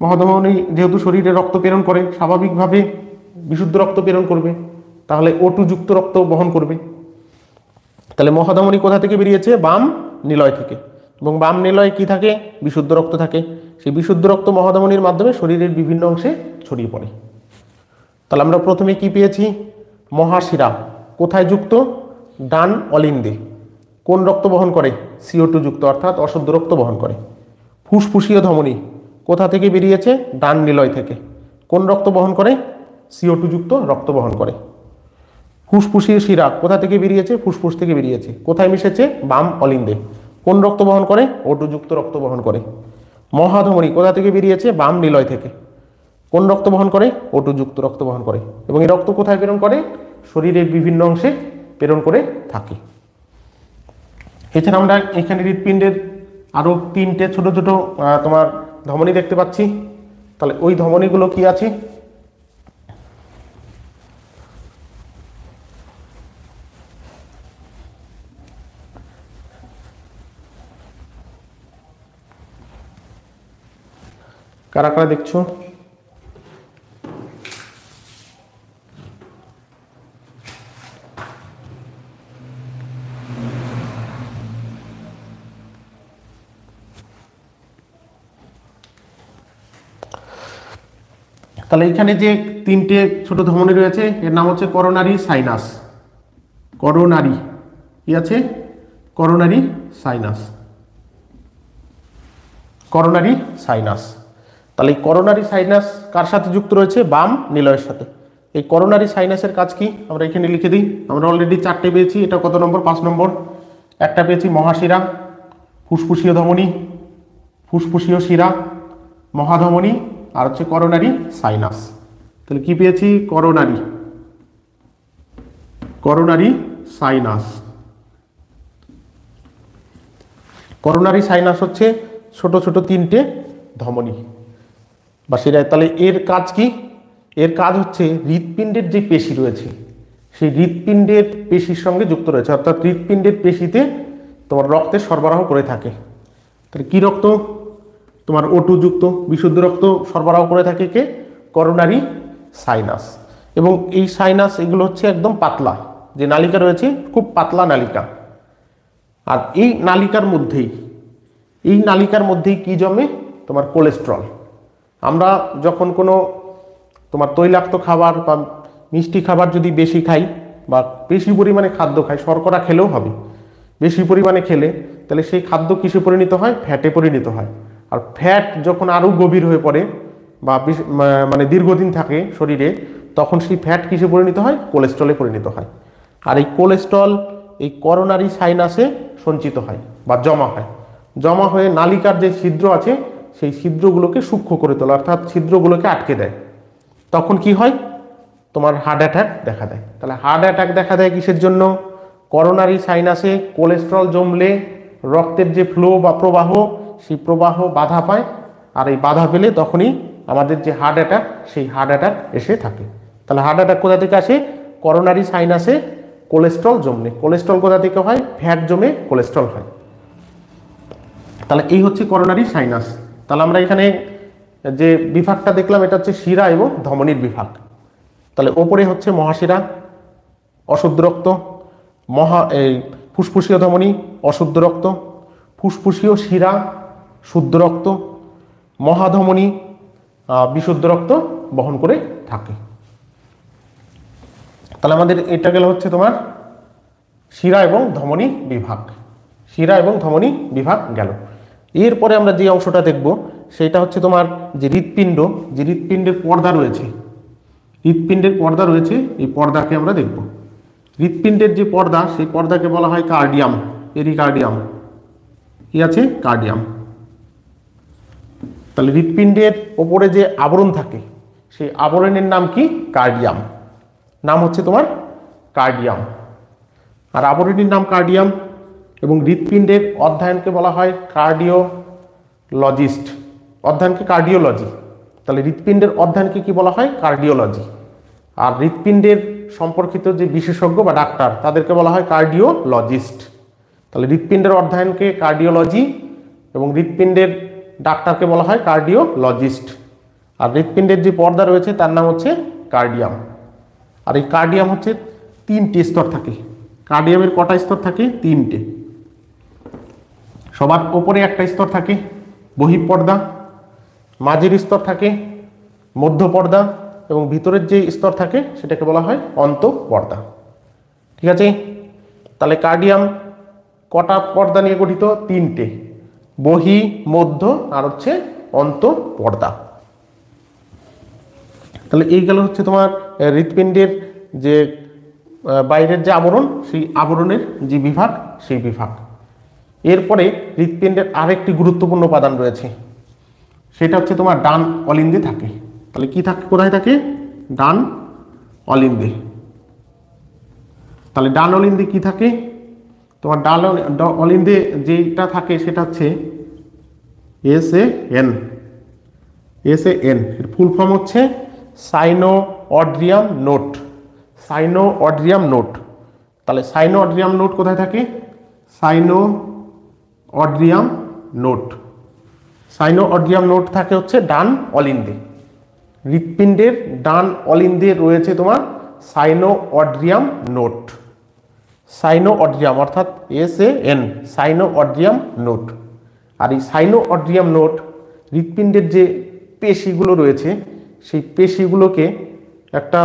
মহাধমনী যেহেতু শরীরে রক্ত প্রেরণ করে, স্বাভাবিকভাবে বিশুদ্ধ রক্ত প্রেরণ করবে, তাহলে O2 যুক্ত রক্ত বহন করবে। তাহলে মহাধমনী কোথা থেকে বেরিয়েছে? বাম নিলয় থেকে। এবং বাম নিলয়ে কি থাকে? বিশুদ্ধ রক্ত থাকে। সেই বিশুদ্ধ রক্ত মহাধমনীর মাধ্যমে শরীরের বিভিন্ন অংশে ছড়িয়ে পড়ে। তাহলে আমরা প্রথমে কি পেয়েছি? মহাশিরা কোথায় যুক্ত? ডান অলিন্দে। কোন রক্ত বহন করে? CO2 যুক্ত অর্থাৎ অশুদ্ধ রক্ত বহন করে। ফুসফুসীয় ধমনী কোথা থেকে বেরিয়েছে? ডান নিলয় থেকে। কোন রক্ত বহন করে? CO2 যুক্ত রক্ত বহন করে। ফুসফুসীয় শিরা কোথা থেকে বেরিয়েছে? ফুসফুস থেকে বেরিয়েছে। কোথায় মিশেছে? বাম অলিন্দে। কোন রক্ত বহন করে? O2 যুক্ত রক্ত বহন করে। মহাধমনী কোথা থেকে বেরিয়েছে? বাম নিলয় থেকে। কোন রক্ত বহন করে? O2 যুক্ত রক্ত বহন করে। এবং এই রক্ত কোথায় প্রেরণ করে? শরীরের বিভিন্ন অংশে প্রেরণ করে থাকে। এছাড়া আমরা এখানে হৃৎপিণ্ডের আরো 3টে ছোট ছোট তোমার ধমনী দেখতে পাচ্ছি। তাহলে ওই ধমনীগুলো কি আছে? কারা কারা দেখছো? তাহলে এখানে যে 3টে ছোট ধমনী রয়েছে এর নাম হচ্ছে করোনারি সাইনাস। করোনারি কি আছে? Coronary sinus. Coronary sinus. তাহলে এই করোনারি সাইনাস কার সাথে যুক্ত রয়েছে? বাম নিলয়ের সাথে। এই করোনারি সাইনাসের কাজ কি আমরা এখানে লিখে দিই। আমরা অলরেডি 4টে পেয়েছি। এটা কত নম্বর? 5 নম্বর। একটা পেয়েছি মহাশিরা, ফুসফুসীয় ধমনী, ফুসফুসীয় শিরা, মহাধমনী, আর হচ্ছে করোনারি সাইনাস। তাহলে কি পেয়েছি? Coronary, coronary sinus. Coronary sinus হচ্ছে ছোট ছোট 3টে ধমনী বা শিরায়। তাহলে এর কাজ কি? এর কাজ হচ্ছে হৃৎপিণ্ডের যে পেশি রয়েছে সেই হৃৎপিণ্ডের পেশির সঙ্গে যুক্ত রয়েছে, অর্থাৎ হৃৎপিণ্ডের পেশিতে তোমার রক্তের সরবরাহ করে থাকে। তাহলে কি রক্ত? তোমার O2 যুক্ত বিশুদ্ধ রক্ত সরবরাহ করে থাকে কে? Coronary sinus. এবং এই সাইনাস এগুলো হচ্ছে একদম পাতলা, যে নালিকা রয়েছে খুব পাতলা নালিকা। আর এই নালিকার মধ্যেই কি জমে? তোমার কোলেস্ট্রল। আমরা যখন কোনো তোমার তৈলাক্ত খাবার বা মিষ্টি খাবার যদি বেশি খাই বা বেশি পরিমাণে খাদ্য খাই, শর্করা খেলেও হবে, বেশি পরিমাণে খেলে তাহলে সেই খাদ্য কিসে পরিণত হয়? ফ্যাটে পরিণত হয়। আর ফ্যাট যখন আরও গভীর হয়ে পড়ে বা মানে দীর্ঘদিন থাকে শরীরে, তখন সেই ফ্যাট কিসে পরিণত হয়? কোলেস্ট্রলে পরিণত হয়। আর এই কোলেস্ট্রল এই করোনারি সাইনাসে সঞ্চিত হয় বা জমা হয়। জমা হয়ে নালিকার যে ছিদ্র আছে সেই ছিদ্রগুলোকে সূক্ষ্ম করে তোলে, অর্থাৎ ছিদ্রগুলোকে আটকে দেয়। তখন কি হয়? তোমার হার্ট অ্যাটাক দেখা দেয়। তাহলে হার্ট অ্যাটাক দেখা দেয় কিসের জন্য? করোনারি সাইনাসে কোলেস্ট্রল জমলে রক্তের যে ফ্লো বা প্রবাহ, সেই প্রবাহ বাধা পায়। আর এই বাধা পেলে তখনই আমাদের যে হার্ট অ্যাটাক, সেই হার্ট অ্যাটাক এসে থাকে। তাহলে হার্ট অ্যাটাক কোথা থেকে আসে? করোনারি সাইনাসে কোলেস্ট্রল জমলে। কোলেস্ট্রল কোথা থেকে হয়? ফ্যাট জমে কোলেস্ট্রল হয়। তাহলে এই হচ্ছে করোনারি সাইনাস। তাহলে আমরা এখানে যে বিভাগটা দেখলাম এটা হচ্ছে শিরা এবং ধমনীর বিভাগ। তাহলে ওপরে হচ্ছে মহাশিরা, অশুদ্ধ রক্ত, ফুসফুসীয় ধমনী, অশুদ্ধ রক্ত, ফুসফুসীয় শিরা, শুদ্ধ রক্ত, মহাধমনী বিশুদ্ধ রক্ত বহন করে থাকে। তাহলে আমাদের এটা গেল হচ্ছে তোমার শিরা এবং ধমনী বিভাগ। শিরা এবং ধমনী বিভাগ গেল। এরপরে আমরা যে অংশটা দেখব সেটা হচ্ছে তোমার যে হৃৎপিণ্ড, যে হৃৎপিণ্ডের পর্দা রয়েছে, হৃৎপিণ্ডের পর্দা রয়েছে, এই পর্দাকে আমরা দেখব। হৃৎপিণ্ডের যে পর্দা, সেই পর্দাকে বলা হয় কার্ডিয়াম, পেরিকার্ডিয়াম। কি আছে? কার্ডিয়াম। তাহলে হৃৎপিণ্ডের ওপরে যে আবরণ থাকে সেই আবরণের নাম কি? কার্ডিয়াম। নাম হচ্ছে তোমার কার্ডিয়াম। আর আবরণীর নাম কার্ডিয়াম। এবং হৃৎপিণ্ডের অধ্যয়নকে বলা হয় কার্ডিওলজিস্ট, অধ্যয়নকে কার্ডিওলজি। তাহলে হৃৎপিণ্ডের অধ্যয়নকে কি বলা হয়? কার্ডিওলজি। আর হৃৎপিণ্ডের সম্পর্কিত যে বিশেষজ্ঞ বা ডাক্তার তাদেরকে বলা হয় কার্ডিওলজিস্ট। তাহলে হৃৎপিণ্ডের অধ্যয়নকে কার্ডিওলজি এবং হৃৎপিণ্ডের ডাক্তারকে বলা হয় কার্ডিওলজিস্ট। আর হৃৎপিণ্ডের যে পর্দা রয়েছে তার নাম হচ্ছে কার্ডিয়াম। আর এই কার্ডিয়াম হচ্ছে 3টে স্তর থাকে। কার্ডিয়ামের কটা স্তর থাকে? 3টে। সবার উপরে একটা স্তর থাকে বহিঃপর্দা, মাঝের স্তর থাকে মধ্যপর্দা, এবং ভিতরের যে স্তর থাকে সেটাকে বলা হয় অন্তঃপর্দা। ঠিক আছে, তাহলে কার্ডিয়াম কটা পর্দা নিয়ে গঠিত? 3টে, বহি, মধ্য আর হচ্ছে অন্তঃপর্দা। তাহলে এই গেল হচ্ছে তোমার হৃৎপিণ্ডের যে বাইরের যে আবরণ, সেই আবরণের যে বিভাগ, সেই বিভাগ। এরপরে হৃৎপিণ্ডের আরেকটি গুরুত্বপূর্ণ উপাদান রয়েছে, সেটা হচ্ছে তোমার ডান অলিন্দে থাকে। তাহলে কি থাকে, কোথায় থাকে? ডান অলিন্দে। তাহলে ডান অলিন্দে কি থাকে? তোমার ডান অলিন্দে যেটা থাকে সেটা হচ্ছে SAN। SAN এর ফুল ফর্ম হচ্ছে সাইনোঅড্রিয়াম নোড। সাইনোঅড্রিয়াম নোড। তাহলে সাইনোঅড্রিয়াম নোড কোথায় থাকে? সাইনোঅড্রিয়াম নোড। সাইনোঅড্রিয়াম নোড থাকে হচ্ছে ডান অলিন্দে। হৃৎপিণ্ডের ডান অলিন্দে রয়েছে তোমার সাইনোঅড্রিয়াম নোড। সাইনোঅড্রিয়াম অর্থাৎ SAN, সাইনোঅড্রিয়াম নোড। আর এই সাইনোঅড্রিয়াম নোড হৃৎপিণ্ডের যে পেশিগুলো রয়েছে সেই পেশিগুলোকে একটা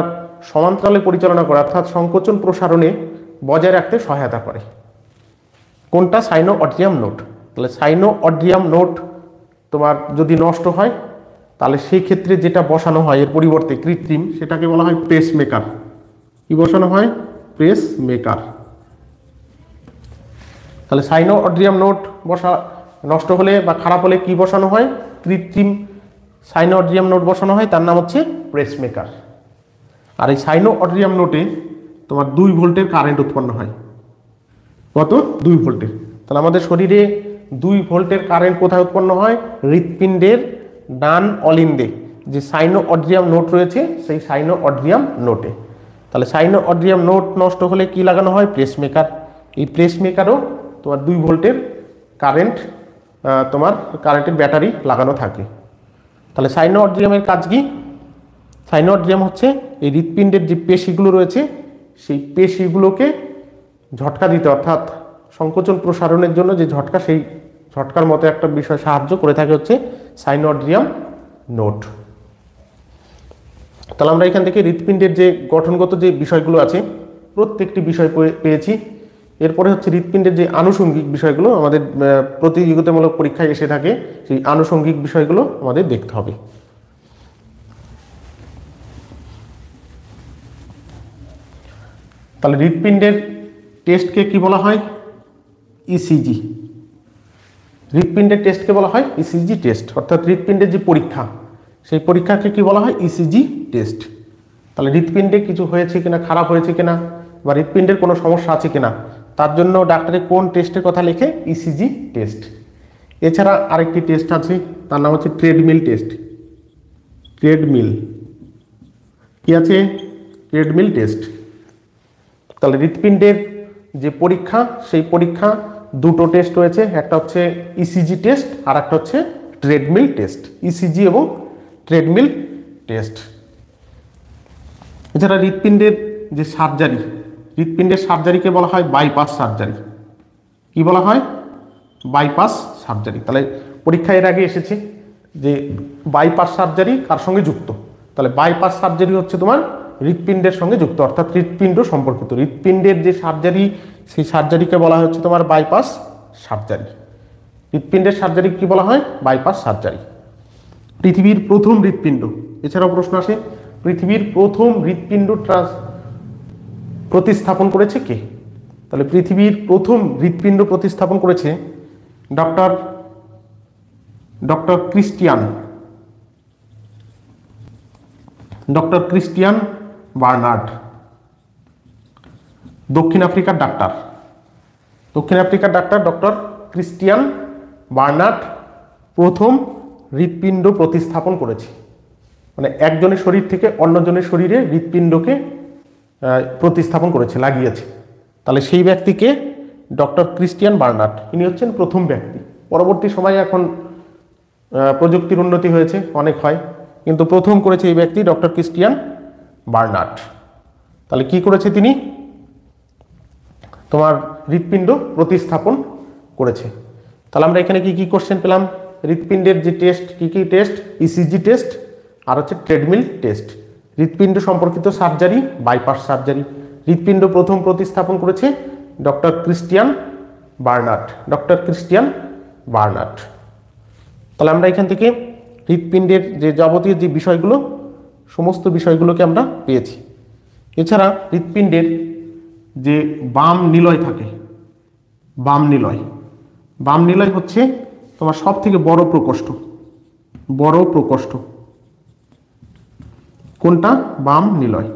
সমান্তরালে পরিচালনা করে, অর্থাৎ সংকোচন প্রসারণে বজায় রাখতে সহায়তা করে। কোনটা? সাইনোঅড্রিয়াম নোড। তাহলে সাইনোঅড্রিয়াম নোড তোমার যদি নষ্ট হয় তাহলে সেই ক্ষেত্রে যেটা বসানো হয় এর পরিবর্তে কৃত্রিম, সেটাকে বলা হয় পেসমেকার। কি বসানো হয়? পেসমেকার। তাহলে সাইনোঅড্রিয়াম নোড নষ্ট হলে বা খারাপ হলে কি বসানো হয়? কৃত্রিম সাইনোঅড্রিয়াম নোড বসানো হয়, তার নাম হচ্ছে পেসমেকার। আর এই সাইনোঅড্রিয়াম নোডে তোমার 2 ভোল্টের কারেন্ট উৎপন্ন হয়। কত? 2 ভোল্টের। তাহলে আমাদের শরীরে 2 ভোল্টের কারেন্ট কোথায় উৎপন্ন হয়? হৃৎপিণ্ডের ডান অলিন্দে যে সাইনোঅড্রিয়াম নোড রয়েছে সেই সাইনোঅড্রিয়াম নোডে। তাহলে সাইনোঅড্রিয়াম নোড নষ্ট হলে কি লাগানো হয়? পেসমেকার। এই পেসমেকারও তোমার 2 ভোল্টের কারেন্ট, তোমার কারেন্টের ব্যাটারি লাগানো থাকে। তাহলে সাইনোঅড্রিয়ামের কাজ কি? সাইনোঅড্রিয়াম হচ্ছে এই হৃৎপিণ্ডের যে পেশিগুলো রয়েছে সেই পেশিগুলোকে ঝটকা দিতে, অর্থাৎ সংকোচন প্রসারণের জন্য যে ঝটকা, সেই ঝটকার মতো একটা বিষয় সাহায্য করে থাকে হচ্ছে সাইনোঅড্রিয়াম নোড। তাহলে আমরা এখান থেকে হৃৎপিণ্ডের যে গঠনগত যে বিষয়গুলো আছে প্রত্যেকটি বিষয় পেয়েছি। এরপরে হচ্ছে হৃৎপিণ্ডের যে আনুষঙ্গিক বিষয়গুলো আমাদের প্রতিযোগিতামূলক পরীক্ষায় এসে থাকে, সেই আনুষঙ্গিক বিষয়গুলো আমাদের দেখতে হবে। তাহলে হৃৎপিণ্ডের টেস্টকে কি বলা হয়? ECG। হৃৎপিণ্ডের টেস্টকে বলা হয় ECG টেস্ট, অর্থাৎ হৃৎপিণ্ডের যে পরীক্ষা সেই পরীক্ষাকে কি বলা হয়? ECG test. তাহলে হৃৎপিণ্ডে কিছু হয়েছে কিনা, খারাপ হয়েছে কিনা, বা হৃৎপিণ্ডের কোনো সমস্যা আছে কিনা, তার জন্য ডাক্তারে কোন টেস্টের কথা লেখে? ECG test. এছাড়া আরেকটি টেস্ট আছে, তার নাম হচ্ছে ট্রেডমিল টেস্ট। ট্রেডমিল কি আছে? Treadmill test. তাহলে হৃৎপিণ্ডের যে পরীক্ষা সেই পরীক্ষা 2টো টেস্ট রয়েছে, একটা হচ্ছে ECG টেস্ট আর একটা হচ্ছে ট্রেডমিল টেস্ট। ECG এবং ট্রেডমিল টেস্ট। এছাড়া হৃৎপিণ্ডের যে সার্জারি, হৃৎপিণ্ডের সার্জারিকে বলা হয় বাইপাস সার্জারি। কি বলা হয়? Bypass surgery. তাহলে পরীক্ষা এর আগে এসেছে যে বাইপাস সার্জারি কার সঙ্গে যুক্ত? তাহলে বাইপাস সার্জারি হচ্ছে তোমার হৃৎপিণ্ডের সঙ্গে যুক্ত, অর্থাৎ হৃৎপিণ্ড সম্পর্কিত। হৃৎপিণ্ডের যে সার্জারি সেই সার্জারিকে বলা হচ্ছে তোমার বাইপাস সার্জারি। হৃৎপিণ্ডের সার্জারি কি বলা হয়? Bypass surgery. পৃথিবীর প্রথম হৃৎপিণ্ড, এছাড়াও প্রশ্ন আসে, পৃথিবীর প্রথম হৃৎপিণ্ড প্রতিস্থাপন করেছে কে? তাহলে পৃথিবীর প্রথম হৃৎপিণ্ড প্রতিস্থাপন করেছে ডক্টর ক্রিস্টিয়ান বার্নার্ড। দক্ষিণ আফ্রিকার ডাক্তার ডক্টর ক্রিস্টিয়ান বার্নার্ড প্রথম হৃৎপিণ্ড প্রতিস্থাপন করেছে। মানে একজনের শরীর থেকে অন্যজনের শরীরে হৃৎপিণ্ডকে প্রতিস্থাপন করেছে, লাগিয়েছে। তাহলে সেই ব্যক্তিকে ডক্টর ক্রিস্টিয়ান বার্নার্ড, ইনি হচ্ছেন প্রথম ব্যক্তি। পরবর্তী সময়ে এখন প্রযুক্তির উন্নতি হয়েছে, অনেক হয়, কিন্তু প্রথম করেছে এই ব্যক্তি ডক্টর ক্রিস্টিয়ান বার্নার্ড। তাহলে কি করেছে তিনি? তোমার হৃৎপিণ্ড প্রতিস্থাপন করেছে। তাহলে আমরা এখানে কি কি কোশ্চেন পেলাম? হৃৎপিণ্ডের যে টেস্ট, কি কি টেস্ট? ইসিজি টেস্ট আর হচ্ছে ট্রেডমিল টেস্ট। হৃৎপিণ্ড সম্পর্কিত সার্জারি, বাইপাস সার্জারি। হৃৎপিণ্ড প্রথম প্রতিস্থাপন করেছে doctor Christiaan Barnard, doctor Christiaan Barnard. তাহলে আমরা এখান থেকে হৃৎপিণ্ডের যে যাবতীয় যে বিষয়গুলো, সমস্ত বিষয়গুলোকে আমরা পেয়েছি। এছাড়া হৃৎপিণ্ডের যে বাম নিলয় থাকে, বাম নিলয়, বাম নিলয় হচ্ছে তোমার সব থেকে বড় প্রকোষ্ঠ। বড় প্রকোষ্ঠ কোনটা? বাম নিলয়।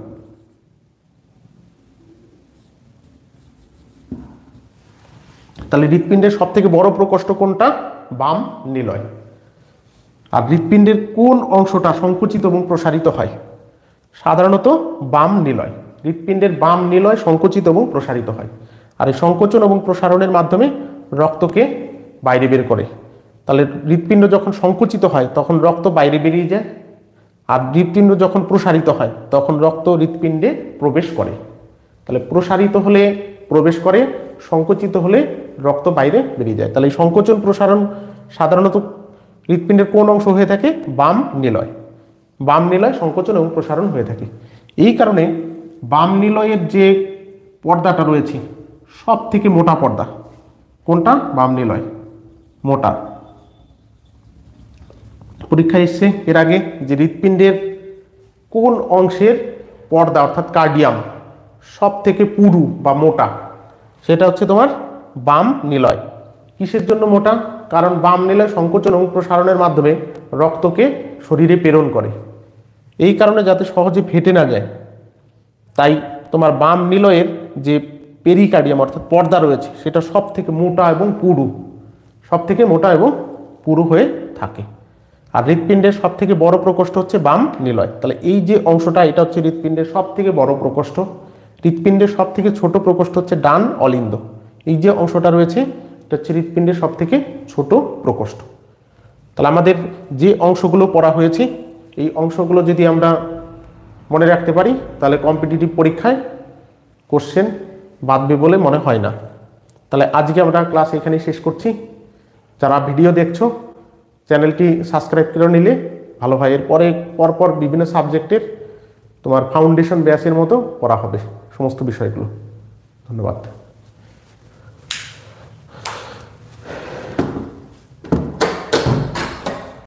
তাহলে হৃৎপিণ্ডের সব থেকে বড় প্রকোষ্ঠ কোনটা? বাম নিলয়। আর হৃৎপিণ্ডের কোন অংশটা সংকুচিত এবং প্রসারিত হয়? সাধারণত বাম নিলয়। হৃৎপিণ্ডের বাম নিলয় সংকুচিত এবং প্রসারিত হয়, আর এই সংকোচন এবং প্রসারণের মাধ্যমে রক্তকে বাইরে বের করে। তাহলে হৃৎপিণ্ড যখন সংকুচিত হয় তখন রক্ত বাইরে বেরিয়ে যায়, আর হৃৎপিণ্ড যখন প্রসারিত হয় তখন রক্ত হৃৎপিণ্ডে প্রবেশ করে। তাহলে প্রসারিত হলে প্রবেশ করে, সংকুচিত হলে রক্ত বাইরে বেরিয়ে যায়। তাহলে এই সংকোচন প্রসারণ সাধারণত হৃৎপিণ্ডের কোন অংশ হয়ে থাকে? বাম নিলয়। বাম নিলয় সংকোচন এবং প্রসারণ হয়ে থাকে। এই কারণে বাম নিলয়ের যে পর্দাটা রয়েছে সব থেকে মোটা পর্দা কোনটা? বাম নিলয়, মোটা। পরীক্ষায় এসছে এর আগে যে হৃৎপিণ্ডের কোন অংশের পর্দা অর্থাৎ কার্ডিয়াম সব থেকে পুরু বা মোটা, সেটা হচ্ছে তোমার বাম নিলয়। কিসের জন্য মোটা? কারণ বাম নিলয় সংকোচন এবং প্রসারণের মাধ্যমে রক্তকে শরীরে প্রেরণ করে। এই কারণে যাতে সহজে ফেটে না যায়, তাই তোমার বাম নিলয়ের যে পেরিকার্ডিয়াম অর্থাৎ পর্দা রয়েছে সেটা সব থেকে মোটা এবং পুরু, সব থেকে মোটা এবং পুরু হয়ে থাকে। আর হৃৎপিণ্ডের সব থেকে বড় প্রকোষ্ঠ হচ্ছে বাম নিলয়। তাহলে এই যে অংশটা, এটা হচ্ছে হৃৎপিণ্ডের সব থেকে বড় প্রকোষ্ঠ। হৃৎপিণ্ডের সব থেকে ছোট প্রকোষ্ঠ হচ্ছে ডান অলিন্দ। এই যে অংশটা রয়েছে এটা হচ্ছে হৃৎপিণ্ডের সব থেকে ছোট প্রকোষ্ঠ। তাহলে আমাদের যে অংশগুলো পড়া হয়েছে এই অংশগুলো যদি আমরা মনে রাখতে পারি তাহলে কম্পিটিটিভ পরীক্ষায় কোশ্চেন বাঁধবে বলে মনে হয় না। তাহলে আজকে আমরা ক্লাস এখানেই শেষ করছি। যারা ভিডিও দেখছো চ্যানেলটি সাবস্ক্রাইব করে নিলে ভালো হয়। এরপরে পরপর বিভিন্ন সাবজেক্টের তোমার ফাউন্ডেশন ব্যাচের মতো পড়া হবে সমস্ত বিষয়গুলো। ধন্যবাদ।